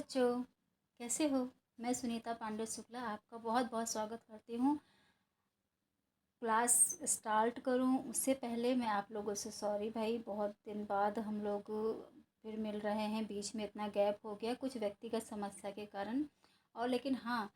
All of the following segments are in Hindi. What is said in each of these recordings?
बच्चों, कैसे हो? मैं सुनीता पांडे शुक्ला आपका बहुत बहुत स्वागत करती हूँ। क्लास स्टार्ट करूँ उससे पहले मैं आप लोगों से सॉरी भाई, बहुत दिन बाद हम लोग फिर मिल रहे हैं। बीच में इतना गैप हो गया कुछ व्यक्तिगत समस्या के कारण। और लेकिन हाँ,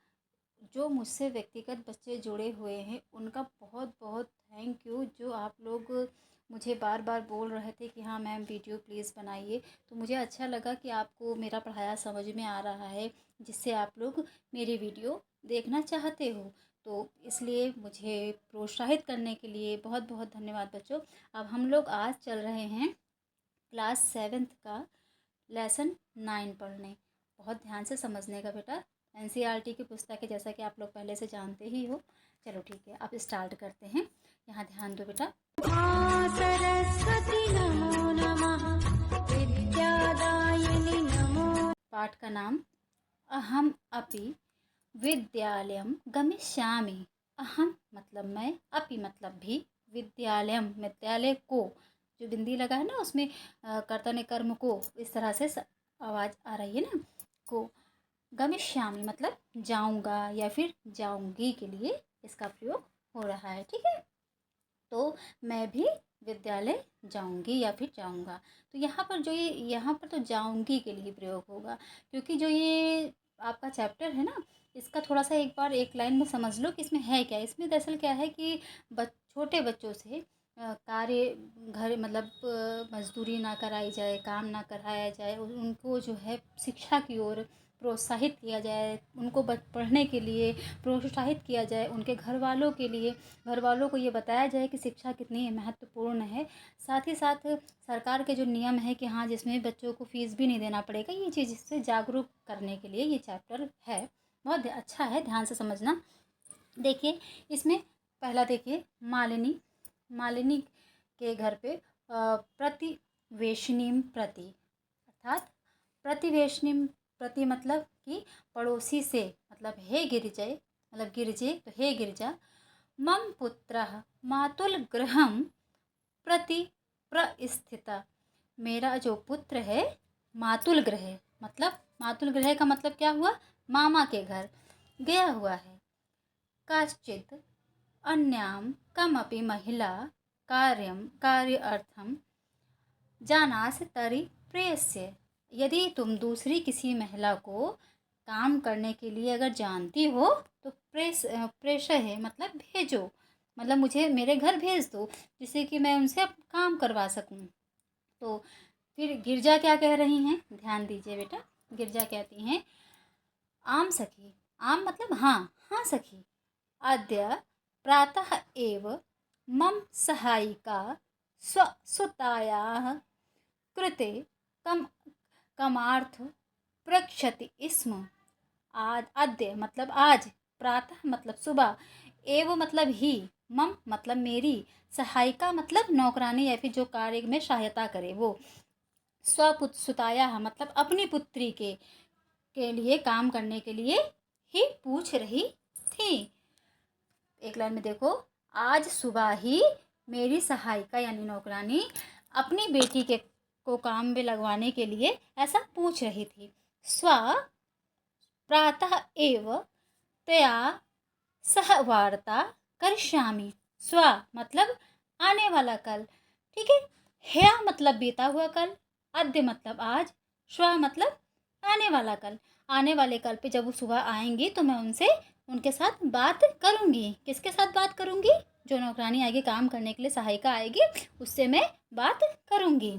जो मुझसे व्यक्तिगत बच्चे जुड़े हुए हैं उनका बहुत बहुत थैंक यू, जो आप लोग मुझे बार बार बोल रहे थे कि हाँ मैम वीडियो प्लीज़ बनाइए। तो मुझे अच्छा लगा कि आपको मेरा पढ़ाया समझ में आ रहा है, जिससे आप लोग मेरी वीडियो देखना चाहते हो। तो इसलिए मुझे प्रोत्साहित करने के लिए बहुत बहुत धन्यवाद बच्चों। अब हम लोग आज चल रहे हैं क्लास 7th का लेसन 9 पढ़ने। बहुत ध्यान से समझने का बेटा। एनसीईआरटी की पुस्तक है, जैसा कि आप लोग पहले से जानते ही हो। चलो ठीक है, अब स्टार्ट करते हैं। यहाँ ध्यान दो बेटा। सरस्वती नमो नमः, विद्यादायिनी नमो। पाठ का नाम अहम अपि विद्यालयम गमिष्यामि। अहम मतलब मैं, अपि मतलब भी, विद्यालयम विद्यालय को, जो बिंदी लगा है ना उसमें कर्ता ने कर्म को, इस तरह से आवाज़ आ रही है ना, को। गमिष्यामि मतलब जाऊंगा या फिर जाऊंगी के लिए इसका प्रयोग हो रहा है, ठीक है। तो मैं भी विद्यालय जाऊंगी या फिर जाऊंगा। तो यहाँ पर यहाँ पर तो जाऊंगी के लिए प्रयोग होगा, क्योंकि जो ये आपका चैप्टर है ना, इसका थोड़ा सा एक बार एक लाइन में समझ लो कि इसमें है क्या। इसमें दरअसल क्या है कि छोटे बच्चों से कार्य घर मतलब मजदूरी ना कराई जाए, काम ना कराया जाए, उनको जो है शिक्षा की ओर प्रोत्साहित किया जाए, उनको पढ़ने के लिए प्रोत्साहित किया जाए। उनके घर वालों के लिए, घर वालों को ये बताया जाए कि शिक्षा कितनी महत्वपूर्ण है। साथ ही साथ सरकार के जो नियम है कि हाँ, जिसमें बच्चों को फीस भी नहीं देना पड़ेगा, ये चीज़ से जागरूक करने के लिए ये चैप्टर है। बहुत अच्छा है, ध्यान से समझना। देखिए इसमें पहला देखिए, मालिनी। मालिनी के घर पे प्रतिवेशनीम प्रति, अर्थात प्रतिवेशनीम प्रति मतलब कि पड़ोसी से, मतलब हे गिरिजय, मतलब गिरजे तो हे गिरजा। मम पुत्रः मातुल गृहं प्रति प्रस्थिता। मेरा जो पुत्र है मातुल गृह, मतलब मातुल गृह का मतलब क्या हुआ, मामा के घर गया हुआ है। काश्चित् अन्यां कमपि महिला कार्य अर्थम जानास तरी प्रेष्य। यदि तुम दूसरी किसी महिला को काम करने के लिए अगर जानती हो तो प्रेषय है, मतलब भेजो, मतलब मुझे मेरे घर भेज दो, जिससे कि मैं उनसे काम करवा सकूं। तो फिर गिरजा क्या कह रही हैं, ध्यान दीजिए बेटा। गिरजा कहती हैं, आम सखी, आम मतलब हाँ, हाँ सखी, अद्य प्रातः एव मम सहायिका स्वसुतायाः कृते कम कमार्थ प्रक्षति स्म। आज, अद्य मतलब आज, प्रातः मतलब सुबह, एव मतलब ही, मम मतलब मेरी, सहायिका मतलब नौकरानी या फिर जो कार्य में सहायता करे वो, स्वसुताया मतलब अपनी पुत्री के लिए काम करने के लिए ही पूछ रही थी। एक लाइन में देखो, आज सुबह ही मेरी सहायिका यानी नौकरानी अपनी बेटी के को काम में लगवाने के लिए ऐसा पूछ रही थी। स्व प्रातः एव तया सह वार्ता करिष्यामि। स्व मतलब आने वाला कल, ठीक है। ह्यः मतलब बीता हुआ कल, अद्य मतलब आज, श्व मतलब आने वाला कल। आने वाले कल पे जब वो सुबह आएंगी तो मैं उनके साथ बात करूंगी। किसके साथ बात करूंगी, जो नौकरानी आएगी काम करने के लिए, सहायिका आएगी, उससे मैं बात करूंगी,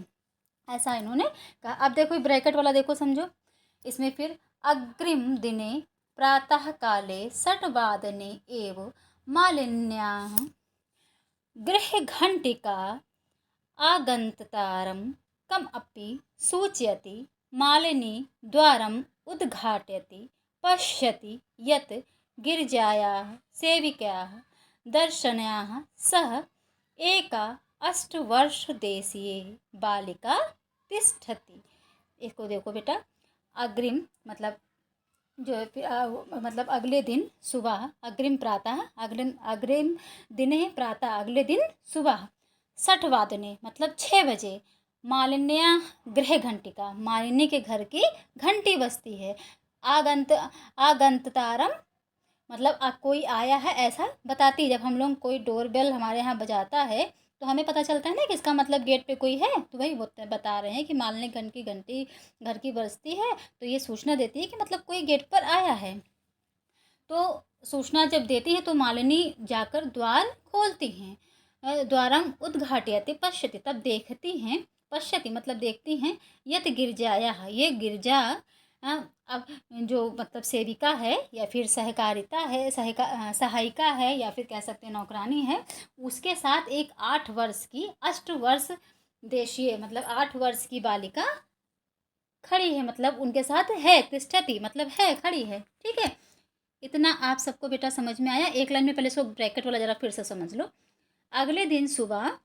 ऐसा इन्होंने कहा। अब देखो ब्रैकेट वाला देखो, समझो। इसमें फिर अग्रिम दिने प्रातः काले षट्वादने एव मालिन्याः गृहघण्टिका आगन्ततारं कम अपि सूचयति। मालिनी द्वारम् उद्घाटयति, पश्यति यत् गिरिजायाः सेविकायाः दर्शनायाः सह एका 8 वर्षदेशीय बालिका तिष्ठति। इसको देखो बेटा, अग्रिम मतलब जो मतलब अगले दिन सुबह, अग्रिम प्रातः, अग्रिम दिन है प्रातः, अगले दिन सुबह, 6 वादने मतलब 6 बजे, मालिन्या गृह घंटिका, मालिनी के घर की घंटी बजती है। आगंतुतारम मतलब कोई आया है ऐसा बताती है। जब हम लोग कोई डोरबेल हमारे यहाँ बजाता है तो हमें पता चलता है ना कि इसका मतलब गेट पे कोई है, तो वही बता रहे हैं कि मालिनी की घंटी घर की बजती है, तो ये सूचना देती है कि मतलब कोई गेट पर आया है। तो सूचना जब देती है तो मालिनी जाकर द्वार खोलती हैं। द्वारम उद्घाटयति पश्यति, तब देखती हैं, पश्यति मतलब देखती हैं, यत गिरजाया, ये गिरजा अब जो मतलब सेविका है या फिर सहकारिता है, सहायिका है या फिर कह सकते हैं नौकरानी है, उसके साथ एक 8 वर्ष की अष्टवर्ष देशीय मतलब 8 वर्ष की बालिका खड़ी है, मतलब उनके साथ है, तिष्ठति मतलब है, खड़ी है। ठीक है, इतना आप सबको बेटा समझ में आया। एक लाइन में पहले इसको ब्रैकेट वाला ज़रा फिर से समझ लो। अगले दिन सुबह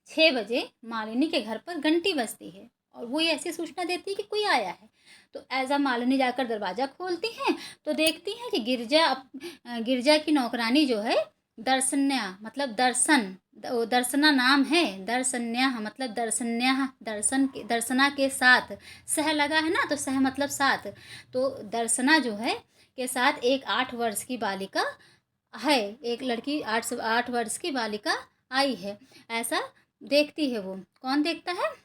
6 बजे मालिनी के घर पर घंटी बजती है और वो ये ऐसी सूचना देती है कि कोई आया है। तो एज़ मालिनी जाकर दरवाज़ा खोलती हैं तो देखती हैं कि गिरजा की नौकरानी जो है दर्शन्या मतलब दर्शन, दर्शना नाम है, दर्शन्या मतलब दर्शन्या, दर्शना के साथ सह लगा है ना, तो सह मतलब साथ, तो दर्शना जो है के साथ एक 8 वर्ष की बालिका है, एक लड़की 8 वर्ष की बालिका आई है, ऐसा देखती है। वो कौन देखता है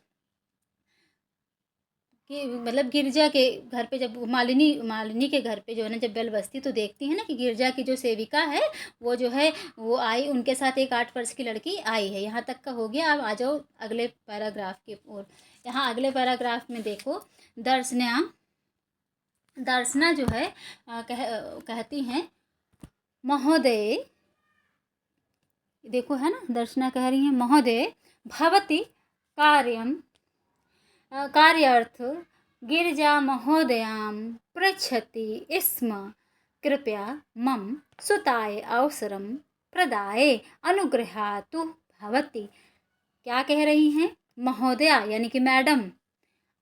कि मतलब गिरजा के घर पे जब मालिनी के घर पे जो है ना जब बेल बजती तो देखती है ना कि गिरजा की जो सेविका है वो जो है वो आई, उनके साथ एक 8 वर्ष की लड़की आई है। यहाँ तक का हो गया। अब आ जाओ अगले पैराग्राफ की ओर। यहाँ अगले पैराग्राफ में देखो, दर्शना जो है कहती हैं महोदय, देखो है ना, दर्शना कह रही हैं महोदय भवती कार्यार्थ गिरिजा महोदयां पृच्छति स्म, कृपया मम सुताय अवसरम प्रदाय अनुगृहातु भवती। क्या कह रही हैं? महोदया यानी कि मैडम,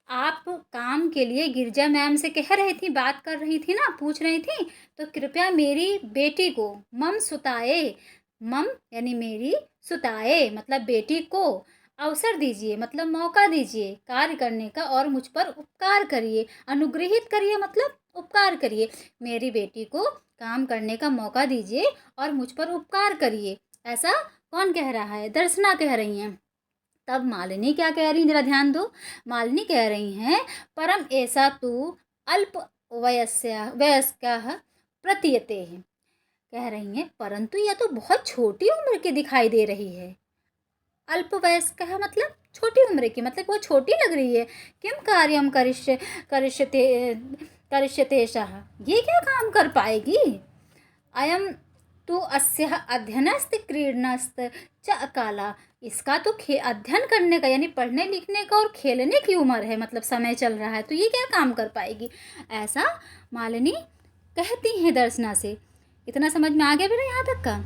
आप काम के लिए गिरजा मैम से कह रही थी, बात कर रही थी ना, पूछ रही थी, तो कृपया मेरी बेटी को मम सुताए, मम यानी मेरी, सुताए मतलब बेटी को, अवसर दीजिए मतलब मौका दीजिए कार्य करने का, और मुझ पर उपकार करिए, अनुग्रहित करिए मतलब उपकार करिए, मेरी बेटी को काम करने का मौका दीजिए और मुझ पर उपकार करिए। ऐसा कौन कह रहा है? दर्शना कह रही हैं। तब मालिनी क्या कह रही हैं, जरा ध्यान दो। मालिनी कह रही हैं परम ऐसा तू अल्प वयस्का प्रतीयते है, कह रही हैं परंतु यह तो बहुत छोटी उम्र की दिखाई दे रही है। अल्प वयस्क मतलब छोटी उम्र की, मतलब वो छोटी लग रही है। किम कार्यम करिष्यते करिष्यतेशः, ये क्या काम कर पाएगी। अयम तो अस्यः अध्ययनस्त क्रीडनस्त च अकाला, इसका तो अध्ययन करने का यानी पढ़ने लिखने का और खेलने की उम्र है, मतलब समय चल रहा है, तो ये क्या काम कर पाएगी। ऐसा मालिनी कहती हैं दर्शना से। इतना समझ में आ गया बेटा यहाँ तक का?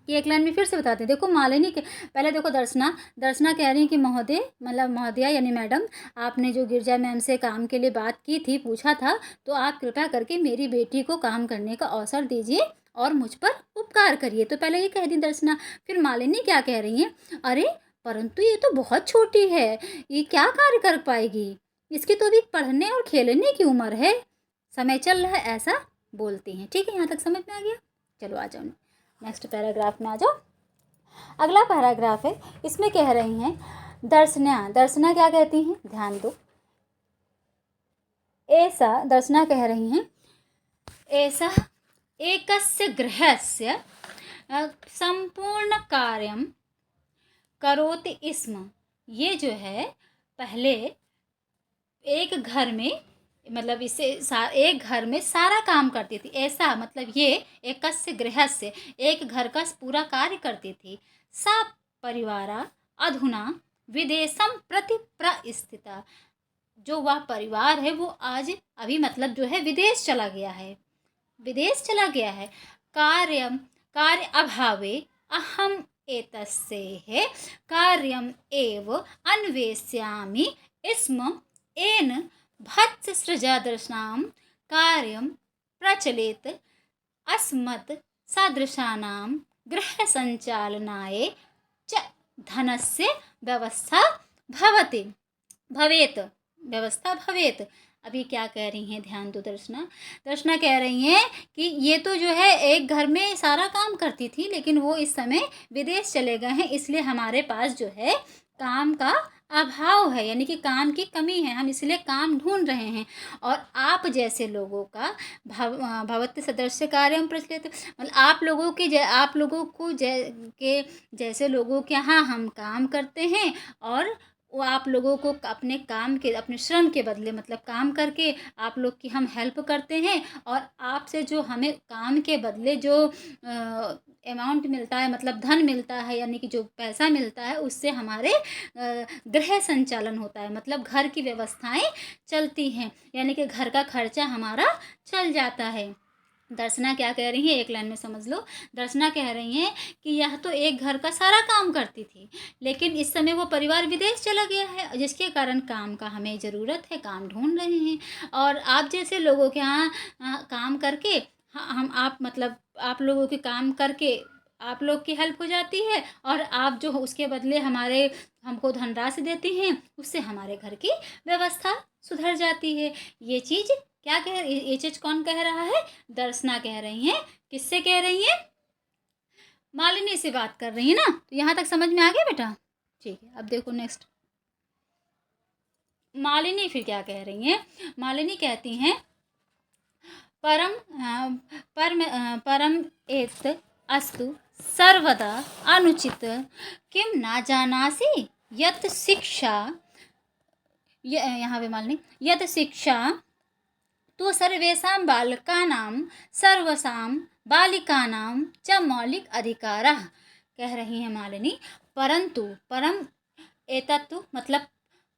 कि एक लाइन में फिर से बताते हैं। देखो मालिनी के पहले देखो, दर्शना कह रही हैं कि महोदय मतलब महोदया यानी मैडम, आपने जो गिरजा मैम से काम के लिए बात की थी, पूछा था, तो आप कृपया करके मेरी बेटी को काम करने का अवसर दीजिए और मुझ पर उपकार करिए। तो पहले ये कह दी दर्शना। फिर मालिनी क्या कह रही हैं, अरे परंतु ये तो बहुत छोटी है, ये क्या कार्य कर पाएगी, इसकी तो अभी पढ़ने और खेलने की उम्र है, समय चल रहा है, ऐसा बोलती हैं। ठीक है, यहाँ तक समझ में आ गया। चलो आ जाओ नेक्स्ट पैराग्राफ में आ जाओ। अगला पैराग्राफ है, इसमें कह रही हैं दर्शना क्या कहती हैं, ध्यान दो। ऐसा दर्शना कह रही हैं, ऐसा एकस्य गृहस्य संपूर्ण कार्यम करोति स्म, ये जो है पहले एक घर में मतलब इसे एक घर में सारा काम करती थी। ऐसा मतलब ये एकस्य गृहस्य एक घर का पूरा कार्य करती थी। सा परिवारा अधुना विदेशम प्रति प्रस्थिता, जो वह परिवार है वो आज अभी मतलब जो है विदेश चला गया है, कार्य अभावे अहम एतस्येह कार्यम एव अन्वेष्यामि स्म, एन भत्सृजदर्शानां कार्यं प्रचलित अस्मत् सदृशानां गृहसञ्चालनाय च धनस्य व्यवस्था भवति, भवेत, व्यवस्था भवेत। अभी क्या कह रही हैं, ध्यान दो दर्शना। दर्शना कह रही हैं कि ये तो जो है एक घर में सारा काम करती थी, लेकिन वो इस समय विदेश चले गए हैं, इसलिए हमारे पास जो है काम का अभाव है, यानी कि काम की कमी है, हम इसलिए काम ढूंढ रहे हैं। और आप जैसे लोगों का भवत्य सदृश कार्यम प्रचलित, मतलब आप लोगों को के जैसे लोगों के यहाँ हम काम करते हैं, और वो आप लोगों को अपने काम के, अपने श्रम के बदले, मतलब काम करके आप लोग की हम हेल्प करते हैं, और आपसे जो हमें काम के बदले जो अमाउंट मिलता है, मतलब धन मिलता है, यानी कि जो पैसा मिलता है, उससे हमारे गृह संचालन होता है, मतलब घर की व्यवस्थाएं चलती हैं, यानी कि घर का खर्चा हमारा चल जाता है। दर्शना क्या कह रही है, एक लाइन में समझ लो। दर्शना कह रही हैं कि यह तो एक घर का सारा काम करती थी, लेकिन इस समय वो परिवार विदेश चला गया है, जिसके कारण काम का हमें ज़रूरत है, काम ढूंढ रहे हैं। और आप जैसे लोगों के यहाँ काम करके हम आप मतलब आप लोगों के काम करके आप लोग की हेल्प हो जाती है, और आप जो उसके बदले हमको धनराशि देती हैं, उससे हमारे घर की व्यवस्था सुधर जाती है। ये चीज़ ये चीज़ कौन कह रहा है, दर्शना कह रही हैं। किससे कह रही हैं, मालिनी से बात कर रही है ना। तो यहाँ तक समझ में आ गया बेटा, ठीक है। अब देखो नेक्स्ट, मालिनी फिर क्या कह रही हैं। मालिनी कहती हैं परम परम एत अस्तु सर्वदा अनुचित किम ना जानासि यत शिक्षा, यहाँ पे मालिनी, यत शिक्षा तो सर्वेषां बालकानां सर्वसां बालिकानां च मौलिक अधिकारः। कह रही हैं मालिनी, परंतु परम एतत्तु मतलब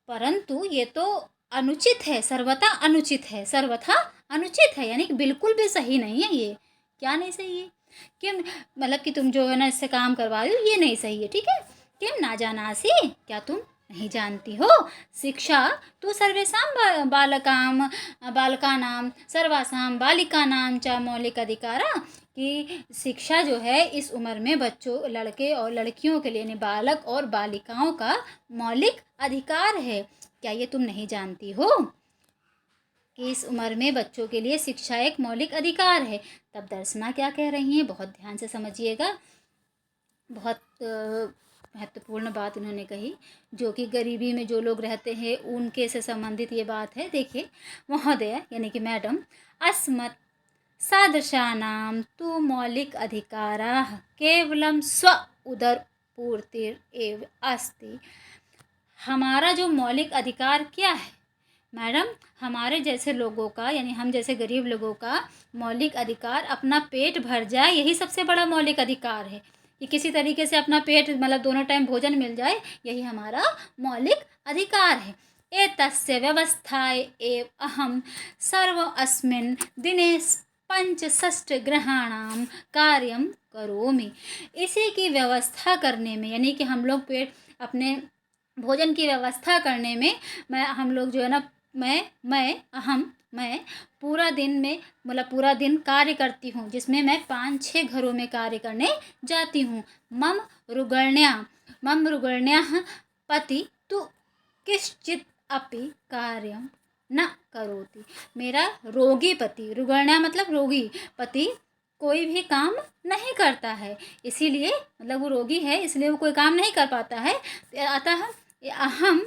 परंतु ये तो अनुचित है, सर्वथा अनुचित है, सर्वथा अनुचित है, यानी कि बिल्कुल भी सही नहीं है। ये क्या नहीं सही है, क्यों, मतलब कि तुम जो है ना इससे काम करवा रही हो, ये नहीं सही है, ठीक है। क्यों ना जानासी, क्या तुम नहीं जानती हो, शिक्षा तो सर्वेषां बालकानां सर्वासां बालिकानां च मौलिक अधिकारा, कि शिक्षा जो है इस उम्र में बच्चों, लड़के और लड़कियों के लिए, यानी बालक और बालिकाओं का मौलिक अधिकार है। क्या ये तुम नहीं जानती हो कि इस उम्र में बच्चों के लिए शिक्षा एक मौलिक अधिकार है। तब दर्शना क्या कह रही हैं, बहुत ध्यान से समझिएगा, बहुत महत्वपूर्ण बात इन्होंने कही, जो कि गरीबी में जो लोग रहते हैं उनके से संबंधित ये बात है। देखिए, महोदय यानी कि मैडम, अस्मत् सादृशानां तु मौलिक अधिकाराः केवलं स्व उदरपूर्तिरेव अस्ति। हमारा जो मौलिक अधिकार क्या है मैडम, हमारे जैसे लोगों का, यानी हम जैसे गरीब लोगों का मौलिक अधिकार अपना पेट भर जाए, यही सबसे बड़ा मौलिक अधिकार है, कि किसी तरीके से अपना पेट, मतलब दोनों टाइम भोजन मिल जाए, यही हमारा मौलिक अधिकार है। एतस्य व्यवस्थाय एव अहम सर्व अस्मिन् दिने पंचषष्ठग्रहाणां कार्यं करोमि। इसी की व्यवस्था करने में, यानी कि हम लोग पेट अपने भोजन की व्यवस्था करने में, हम लोग जो है ना, मैं पूरा दिन में, मतलब पूरा दिन कार्य करती हूँ, जिसमें मैं 5-6 घरों में कार्य करने जाती हूँ। मम रुगण्याः पति तु किश्चित् अपि कार्यं न करोति। मेरा रोगी पति, रुगण्या मतलब रोगी पति, कोई भी काम नहीं करता है, इसीलिए, मतलब वो रोगी है इसलिए वो कोई काम नहीं कर पाता है। अतः अहम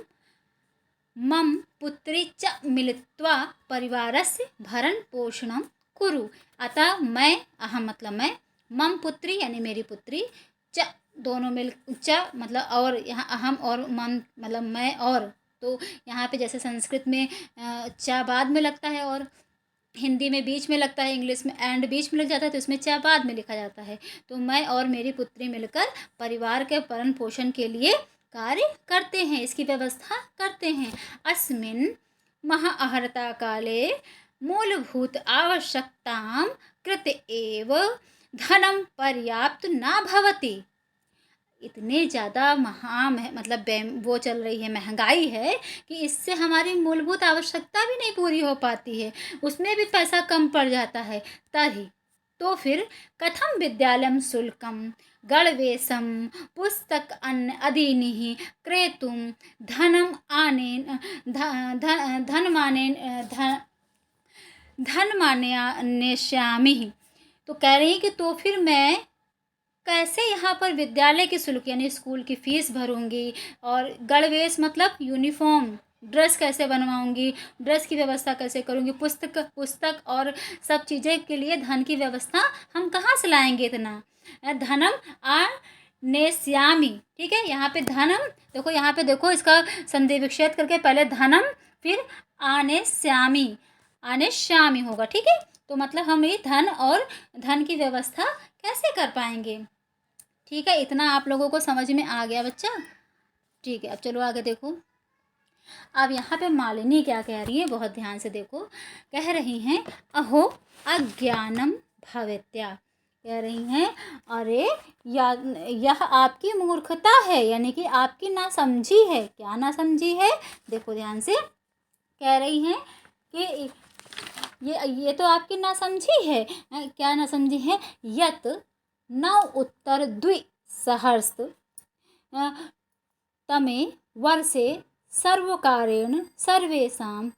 मम पुत्री च मिलित्वा परिवारस्य भरण पोषणं कुरु। अतः मैं, अहम मतलब मैं, मम पुत्री यानी मेरी पुत्री, च दोनों मिल, च मतलब और, यहाँ अहम और मम मतलब मैं और, तो यहाँ पे जैसे संस्कृत में च बाद में लगता है, और हिंदी में बीच में लगता है, इंग्लिश में एंड बीच में लग जाता है, तो इसमें च बाद में लिखा जाता है। तो मैं और मेरी पुत्री मिलकर परिवार के भरण पोषण के लिए कार्य करते हैं, इसकी व्यवस्था करते हैं। अस्मिन् महाअहर्ता काले मूलभूत आवश्यकतां कृते एव धनं पर्याप्त न भवति। इतने ज़्यादा मतलब वो चल रही है, महंगाई है, कि इससे हमारी मूलभूत आवश्यकता भी नहीं पूरी हो पाती है, उसमें भी पैसा कम पड़ जाता है। तभी तो फिर कथम विद्यालयं शुल्कं गणवेशं पुस्तक अदीनि क्रेतुं धनम आनेन धनमानेन धनमान्यान्यष्यामि। तो कह रही कि तो फिर मैं कैसे यहाँ पर विद्यालय की शुल्क यानी स्कूल की फीस भरूंगी, और गणवेश मतलब यूनिफॉर्म ड्रेस कैसे बनवाऊंगी, ड्रेस की व्यवस्था कैसे करूंगी, पुस्तक पुस्तक और सब चीज़ें के लिए धन की व्यवस्था हम कहाँ से लाएंगे इतना। धनम आ नेस्यामी, ठीक है। यहाँ पे धनम देखो, यहाँ पे देखो इसका संधि विच्छेद करके पहले धनम फिर आनेस्यामी, आनेस्यामी होगा, ठीक है। तो मतलब हम ये धन और धन की व्यवस्था कैसे कर पाएंगे। ठीक है, इतना आप लोगों को समझ में आ गया बच्चा। ठीक है, अब चलो आगे देखो। अब यहाँ पे मालिनी क्या कह रही है, बहुत ध्यान से देखो। कह रही हैं अहो अज्ञानम भवेत्या, कह रही हैं अरे यह आपकी मूर्खता है, यानी कि आपकी नासमझी है। क्या नासमझी है, देखो ध्यान से। कह रही हैं कि ये तो आपकी नासमझी है। क्या नासमझी है, यत 9 उत्तर द्विसहस्र तमे वर्षे सर्वकारेण सर्वेषां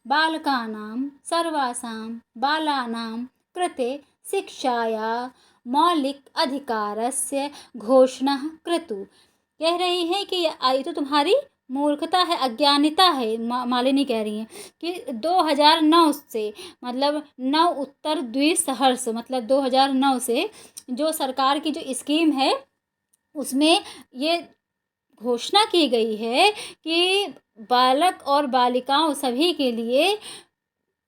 बालानां कृते शिक्षाया मौलिक अधिकारस्य घोषणा कृतु। कह रही है कि ये तो तुम्हारी मूर्खता है, अज्ञानता है। मालिनी कह रही है कि 2009 से मतलब 9 उत्तर द्विसहस्र मतलब 2009 से जो सरकार की जो स्कीम है उसमें ये घोषणा की गई है कि बालक और बालिकाओं सभी के लिए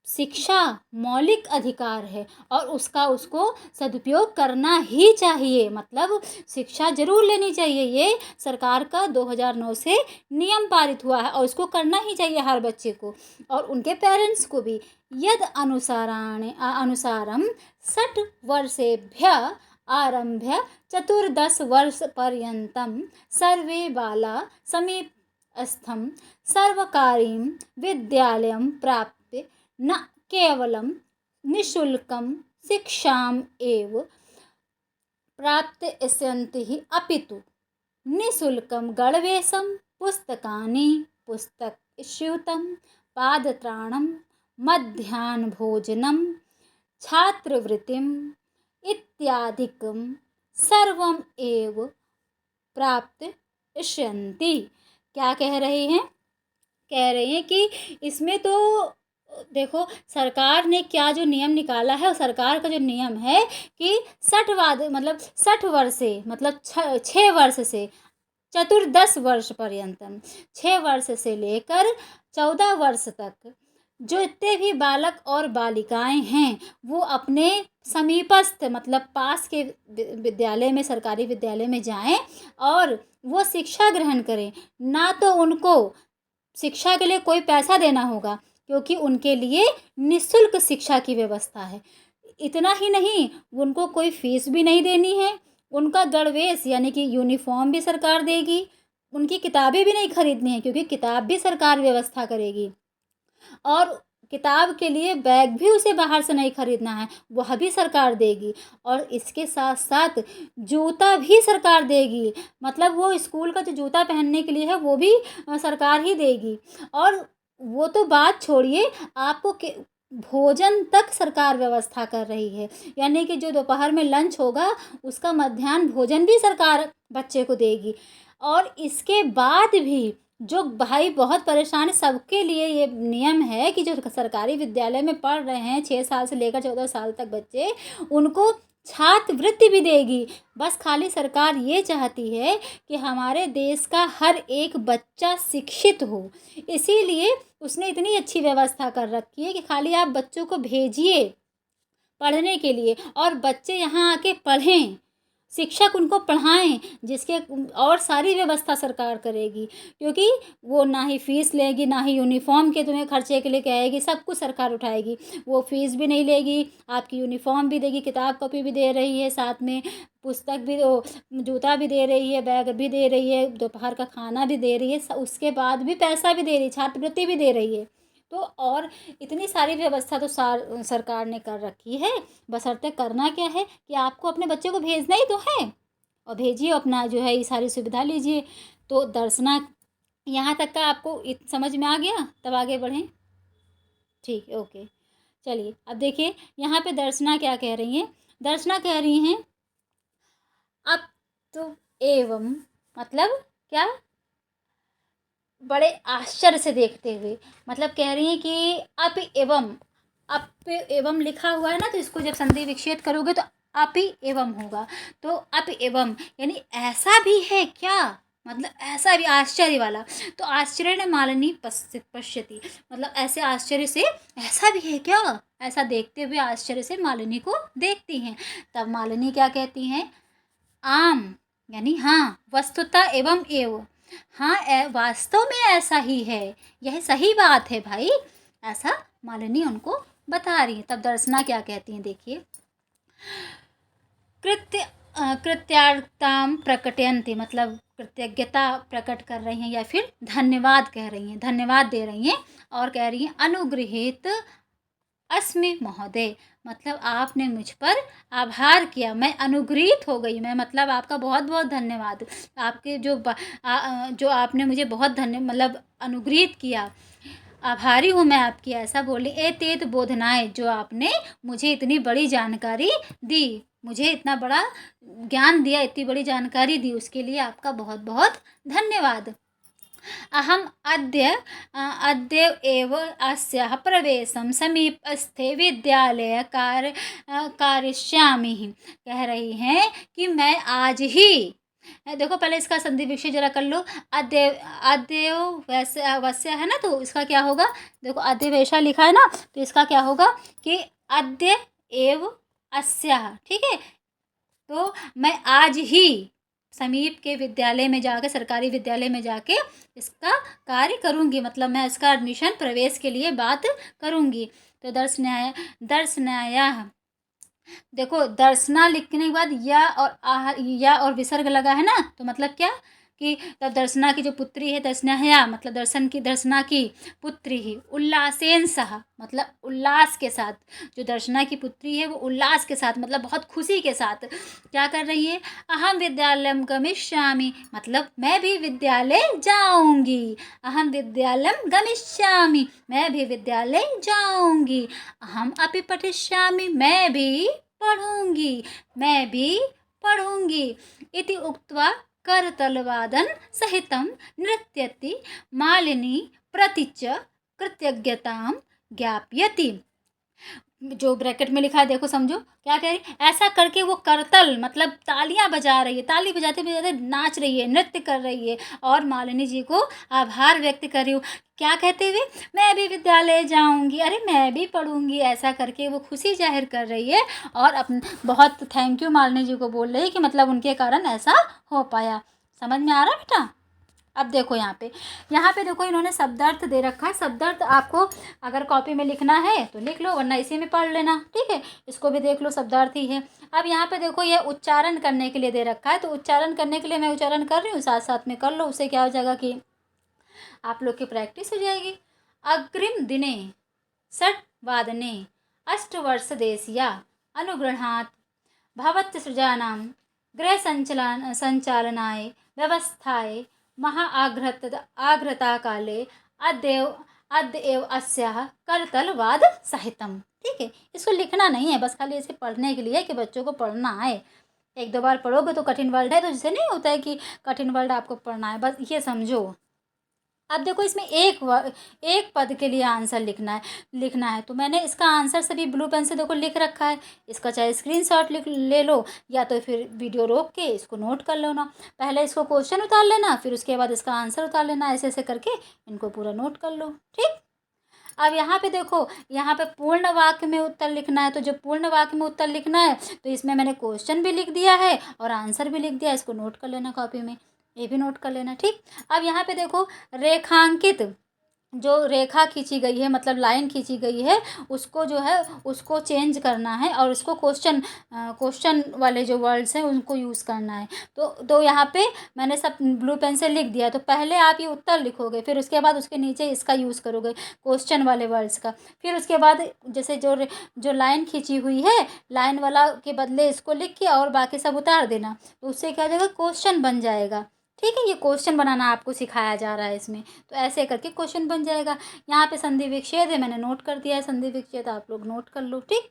शिक्षा मौलिक अधिकार है और उसको सदुपयोग करना ही चाहिए। मतलब शिक्षा जरूर लेनी चाहिए। ये सरकार का 2009 से नियम पारित हुआ है और उसको करना ही चाहिए हर बच्चे को और उनके पेरेंट्स को भी। यद अनुसारम 60 वर्षेभ्य आरभ्य 14 वर्षपर्यन्तं सर्वे बाला समीपस्थं सर्वकारीं विद्यालयं प्राप्य न केवलं निःशुल्कं शिक्षाम् एव प्राप्स्यन्ति अपितु निःशुल्कं गणवेशं पुस्तकानि पुस्तकस्यूतं पादत्राणं मध्याह्नभोजनं छात्रवृत्तिम् इत्यादिकं सर्वम् एव प्राप्स्यन्ति। क्या कह रहे हैं, कह रहे हैं कि इसमें तो देखो सरकार ने क्या जो नियम निकाला है, सरकार का जो नियम है कि 60 वर्ष से मतलब 6 वर्ष से 14 वर्ष पर्यंतम 6 वर्ष से लेकर 14 वर्ष तक जो इतने भी बालक और बालिकाएं हैं वो अपने समीपस्थ मतलब पास के विद्यालय में, सरकारी विद्यालय में जाएं और वो शिक्षा ग्रहण करें। ना तो उनको शिक्षा के लिए कोई पैसा देना होगा क्योंकि उनके लिए निःशुल्क शिक्षा की व्यवस्था है। इतना ही नहीं, उनको कोई फीस भी नहीं देनी है। उनका गणवेश यानी कि यूनिफॉर्म भी सरकार देगी। उनकी किताबें भी नहीं खरीदनी है क्योंकि किताब भी सरकार व्यवस्था करेगी और किताब के लिए बैग भी उसे बाहर से नहीं खरीदना है, वह भी सरकार देगी। और इसके साथ साथ जूता भी सरकार देगी। मतलब वो स्कूल का जो जूता पहनने के लिए है वो भी सरकार ही देगी। और वो तो बात छोड़िए, आपको भोजन तक सरकार व्यवस्था कर रही है। यानी कि जो दोपहर में लंच होगा उसका मध्याह्न भोजन भी सरकार बच्चे को देगी। और इसके बाद भी जो भाई बहुत परेशान, सबके लिए ये नियम है कि जो सरकारी विद्यालय में पढ़ रहे हैं 6 साल से लेकर 14 साल तक बच्चे, उनको छात्रवृत्ति भी देगी। बस खाली सरकार ये चाहती है कि हमारे देश का हर एक बच्चा शिक्षित हो, इसीलिए उसने इतनी अच्छी व्यवस्था कर रखी है कि खाली आप बच्चों को भेजिए पढ़ने के लिए और बच्चे यहाँ आके पढ़ें, शिक्षक उनको पढ़ाएं, जिसके और सारी व्यवस्था सरकार करेगी। क्योंकि वो ना ही फीस लेगी, ना ही यूनिफॉर्म के तुम्हें खर्चे के लिए कहेगी, सब कुछ सरकार उठाएगी। वो फीस भी नहीं लेगी, आपकी यूनिफॉर्म भी देगी, किताब कॉपी भी दे रही है, साथ में पुस्तक भी जूता भी दे रही है, बैग भी दे रही है, दोपहर का खाना भी दे रही है, उसके बाद भी पैसा भी दे रही है, छात्रवृत्ति भी दे रही है। तो और इतनी सारी व्यवस्था तो सरकार ने कर रखी है, बशर्ते करना क्या है कि आपको अपने बच्चे को भेजना ही तो है, और भेजिए, अपना जो है ये सारी सुविधा लीजिए। तो दर्शना, यहाँ तक का आपको समझ में आ गया? तब आगे बढ़ें। ठीक है, ओके। चलिए अब देखिए यहाँ पे दर्शना क्या कह रही हैं। दर्शना कह रही हैं अब तो एवं, मतलब क्या, बड़े आश्चर्य से देखते हुए, मतलब कह रही हैं कि अप एवं लिखा हुआ है ना, तो इसको जब संधि विच्छेद करोगे तो अपि एवं होगा। तो अप एवं यानी ऐसा भी है क्या, मतलब ऐसा भी, आश्चर्य वाला। तो आश्चर्य ने मालिनी पश्यति, मतलब ऐसे आश्चर्य से, ऐसा भी है क्या, ऐसा देखते हुए आश्चर्य से मालिनी को देखती हैं। तब मालिनी क्या कहती हैं, आम यानी हाँ, वस्तुतः एवं एव, हाँ वास्तव में ऐसा ही है, यह सही बात है भाई, ऐसा मालिनी उनको बता रही है। तब दर्शना क्या कहती हैं, देखिए, कृत्यार्थतां प्रकटयन्ति, मतलब कृतज्ञता प्रकट कर रही हैं या फिर धन्यवाद कह रही हैं, धन्यवाद दे रही हैं, और कह रही हैं अनुगृहीत अस्मि महोदय, मतलब आपने मुझ पर आभार किया, मैं अनुग्रहित हो गई, मैं मतलब आपका बहुत बहुत धन्यवाद, आपके जो आपने मुझे बहुत मतलब अनुग्रहित किया, आभारी हूँ मैं आपकी, ऐसा बोली। एतेत बोधनाय, जो आपने मुझे इतनी बड़ी जानकारी दी, मुझे इतना बड़ा ज्ञान दिया, इतनी बड़ी जानकारी दी, उसके लिए आपका बहुत बहुत धन्यवाद। अहम अद्य एव अस्याः प्रवेशं समीपस्थे विद्यालय कारयिष्यामि, कह रही हैं कि मैं आज ही, देखो पहले इसका संधि विच्छेद जरा कर लो, अद्य अद्य वैसे वैसे है ना, तो इसका क्या होगा, देखो अद्य वैसा लिखा है ना, तो इसका क्या होगा कि अद्य एव अस्याः, ठीक है, तो मैं आज ही समीप के विद्यालय में जाकर, सरकारी विद्यालय में जाके इसका कार्य करूँगी, मतलब मैं इसका एडमिशन प्रवेश के लिए बात करूँगी। तो दर्शनाया, देखो दर्शना लिखने के बाद या और विसर्ग लगा है ना, तो मतलब क्या कि तब दर्शना की जो पुत्री है, दर्शनाया मतलब दर्शना की पुत्री ही, उल्लासेन सह, मतलब उल्लास के साथ, जो दर्शना की पुत्री है वो उल्लास के साथ, मतलब बहुत खुशी के साथ क्या कर रही है, अहम विद्यालयम गमिष्यामि, मतलब मैं भी विद्यालय जाऊंगी, अहम विद्यालयम गमिष्यामि, मैं भी विद्यालय जाऊंगी, अहम अपि पठिष्यामि, मैं भी पढ़ूंगी, मैं भी पढ़ूंगी, इति उक्त्वा करतलवादन सहितं नृत्यति मालिनी प्रतिच कृतज्ञतां ज्ञापयति। जो ब्रैकेट में लिखा है देखो, समझो क्या कह रही, ऐसा करके वो करतल मतलब तालियां बजा रही है, ताली बजाते बजाते नाच रही है, नृत्य कर रही है, और मालिनी जी को आभार व्यक्त कर रही हूँ, क्या कहते हुए, मैं भी विद्यालय जाऊंगी, अरे मैं भी पढ़ूंगी, ऐसा करके वो खुशी जाहिर कर रही है, और बहुत थैंक यू मालिनी जी को बोल रही है कि मतलब उनके कारण ऐसा हो पाया। समझ में आ रहा है बेटा? अब देखो यहाँ पे देखो इन्होंने शब्दार्थ दे रखा है, शब्दार्थ आपको अगर कॉपी में लिखना है तो लिख लो, वरना इसी में पढ़ लेना, ठीक है, इसको भी देख लो, शब्दार्थ ही है। अब यहाँ पे देखो ये उच्चारण करने के लिए दे रखा है, तो उच्चारण करने के लिए मैं उच्चारण कर रही हूँ, साथ साथ में कर लो, उससे क्या हो जाएगा कि आप लोग की प्रैक्टिस हो जाएगी। अग्रिम दिने षट्वादने अष्टवर्षदेशीया अनुगृह्णात् भवत्सृजानां गृहसञ्चालनाय व्यवस्थाय आघ्रता काले अद्य एव अस्याः करतलवाद सहितम, ठीक है, इसको लिखना नहीं है, बस खाली इसे पढ़ने के लिए कि बच्चों को पढ़ना है, एक दो बार पढ़ोगे तो कठिन वर्ड है, तो जैसे नहीं होता है कि कठिन वर्ड आपको पढ़ना है, बस ये समझो। अब देखो इसमें एक पद के लिए आंसर लिखना है, तो मैंने इसका आंसर सभी ब्लू पेन से देखो लिख रखा है, इसका चाहे स्क्रीनशॉट ले लो, या तो फिर वीडियो रोक के इसको नोट कर लो ना, पहले इसको क्वेश्चन उतार लेना, फिर उसके बाद इसका आंसर उतार लेना, ऐसे ऐसे करके इनको पूरा नोट कर लो, ठीक। अब यहाँ पे देखो, यहाँ पे पूर्ण वाक्य में उत्तर लिखना है, तो जब पूर्ण वाक्य में उत्तर लिखना है तो इसमें मैंने क्वेश्चन भी लिख दिया है और आंसर भी लिख दिया, इसको नोट कर लेना कॉपी में, ये भी नोट कर लेना, ठीक। अब यहाँ पे देखो रेखांकित जो रेखा खींची गई है, मतलब लाइन खींची गई है, उसको जो है उसको चेंज करना है और उसको क्वेश्चन वाले जो वर्ड्स हैं उनको यूज़ करना है। तो यहाँ पे मैंने सब ब्लू पेन से लिख दिया। तो पहले आप ये उत्तर लिखोगे, फिर उसके बाद उसके नीचे इसका यूज़ करोगे, क्वेश्चन वाले वर्ड्स का। फिर उसके बाद जैसे जो लाइन खींची हुई है, लाइन वाला के बदले इसको लिख के और बाकी सब उतार देना, तो उससे क्या हो जाएगा, क्वेश्चन बन जाएगा। ठीक है, ये क्वेश्चन बनाना आपको सिखाया जा रहा है इसमें। तो ऐसे करके क्वेश्चन बन जाएगा। यहाँ पे संधि विच्छेद है, मैंने नोट कर दिया है संधि विच्छेद, आप लोग नोट कर लो। ठीक।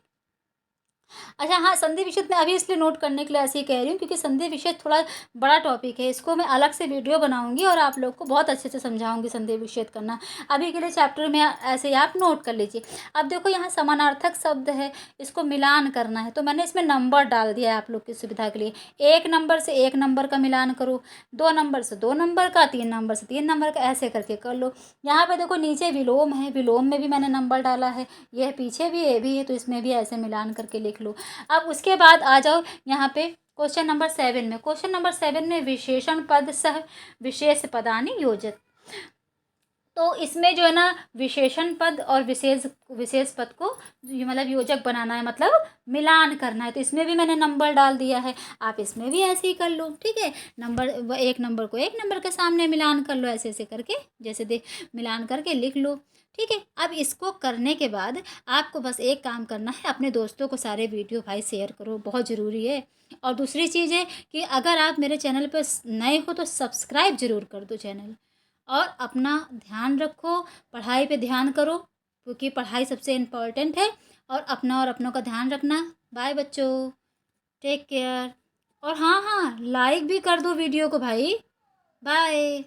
अच्छा हाँ, संधि विच्छेद मैं अभी इसलिए नोट करने के लिए ऐसे ही कह रही हूँ क्योंकि संधि विच्छेद थोड़ा बड़ा टॉपिक है। इसको मैं अलग से वीडियो बनाऊंगी और आप लोग को बहुत अच्छे से समझाऊंगी संधि विच्छेद करना। अभी के लिए चैप्टर में ऐसे ही आप नोट कर लीजिए। अब देखो यहाँ समानार्थक शब्द है, इसको मिलान करना है, तो मैंने इसमें नंबर डाल दिया है आप लोग की सुविधा के लिए। 1 नंबर से 1 नंबर का मिलान करो, 2 नंबर से 2 नंबर का, 3 नंबर से 3 नंबर का, ऐसे करके कर लो। यहाँ पे देखो नीचे विलोम है, विलोम में भी मैंने नंबर डाला है, यह पीछे भी ये भी है, तो इसमें भी ऐसे मिलान करके लिख लो। अब उसके बाद आ जाओ यहाँ पे क्वेश्चन नंबर 7 में। क्वेश्चन नंबर 7 में विशेषण पद सह विशेष पदानि योजित। तो इसमें जो है ना विशेषण पद और विशेष पद को मतलब योजक बनाना है, मतलब मिलान करना है। तो इसमें भी मैंने नंबर डाल दिया है, आप इसमें भी ऐसे ही कर लो। ठीक है, एक नंबर को एक नंबर के सामने मिलान कर लो, ऐसे ऐसे करके, जैसे मिलान करके लिख लो। ठीक है, अब इसको करने के बाद आपको बस एक काम करना है, अपने दोस्तों को सारे वीडियो भाई शेयर करो, बहुत ज़रूरी है। और दूसरी चीज़ है कि अगर आप मेरे चैनल पर नए हो तो सब्सक्राइब ज़रूर कर दो चैनल। और अपना ध्यान रखो, पढ़ाई पे ध्यान करो, क्योंकि पढ़ाई सबसे इम्पोर्टेंट है। और अपना और अपनों का ध्यान रखना। बाय बच्चों, टेक केयर। और हाँ हाँ, लाइक भी कर दो वीडियो को भाई। बाय।